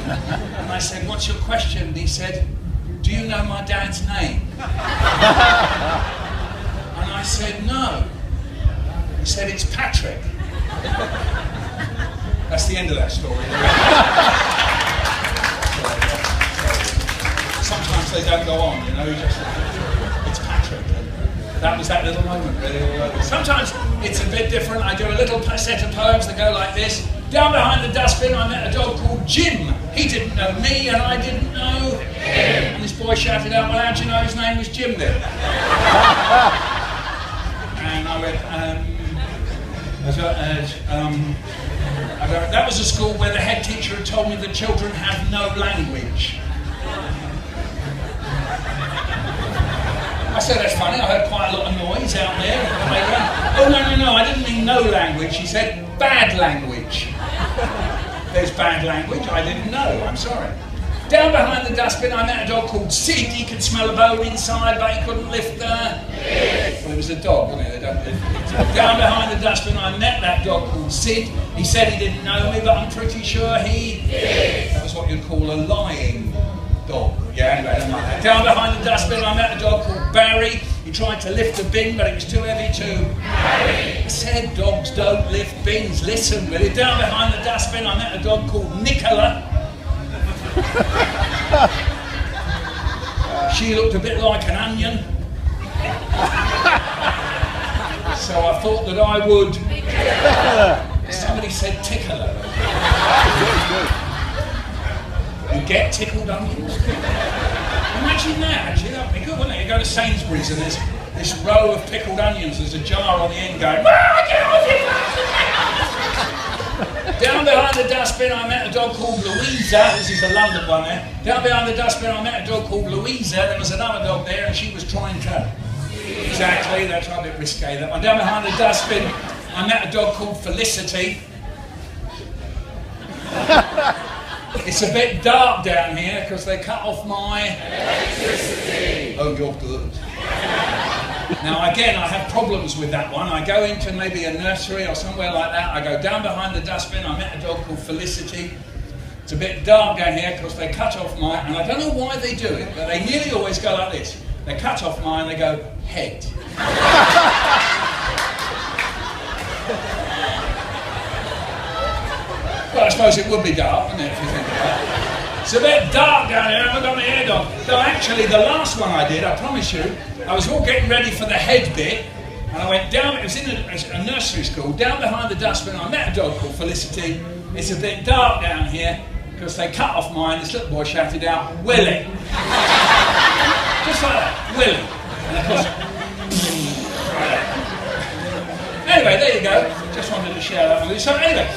And I said, what's your question? And he said, do you know my dad's name? And I said, no. He said, it's Patrick. That's the end of that story. Sometimes they don't go on, you know, it's Patrick. That was that little moment, really. Sometimes it's a bit different. I do a little set of poems that go like this. Down behind the dustbin, I met a dog called Jim. He didn't know me, and I didn't know him. And this boy shouted out, well, how'd you know his name was Jim then? And I went, that was a school where the head teacher had told me that children have no language. I said, that's funny, I heard quite a lot of noise out there. Oh, no, I didn't mean no language. He said, bad language. There's bad language, I didn't know, I'm sorry. Down behind the dustbin, I met a dog called Sid. He could smell a bone inside, but he couldn't lift the... Well, it was a dog, wasn't it? They don't lift it. Down behind the dustbin, I met that dog called Sid. He said he didn't know me, but I'm pretty sure he did. That was what you'd call a lying dog. Yeah, anyway, I don't like that. Down behind the dustbin, I met a dog called Barry. He tried to lift a bin, but it was too heavy to carry. I said dogs don't lift bins. Listen, really. Down behind the dustbin, I met a dog called Nicola. She looked a bit like an onion. So I thought that I would... Somebody said tickle her. You get tickled onions? Imagine that, actually, that would be good, wouldn't it? You go to Sainsbury's and there's this row of pickled onions, there's a jar on the end going, get off it! Down behind the dustbin, I met a dog called Louisa. This is the London one there. Down behind the dustbin, I met a dog called Louisa. There was another dog there and she was trying to... Exactly, that's a bit risque, that one. Down behind the dustbin, I met a dog called Felicity. It's a bit dark down here because they cut off my electricity. Oh, you're good. Now again, I have problems with that one. I go into maybe a nursery or somewhere like that. I go down behind the dustbin. I met a dog called Felicity. It's a bit dark down here because they cut off my, and I don't know why they do it, but they nearly always go like this. They cut off mine and they go, head. Well, I suppose it would be dark, wouldn't it, if you think about it? It's a bit dark down here, I haven't got my head on. Though actually, the last one I did, I promise you, I was all getting ready for the head bit, and I went down, it was in a nursery school, down behind the dustbin, I met a dog called Felicity. It's a bit dark down here, because they cut off mine, this little boy shouted out, Willie. Just like that, Willie. And of course, anyway, there you go. Just wanted to share that with you. So anyway,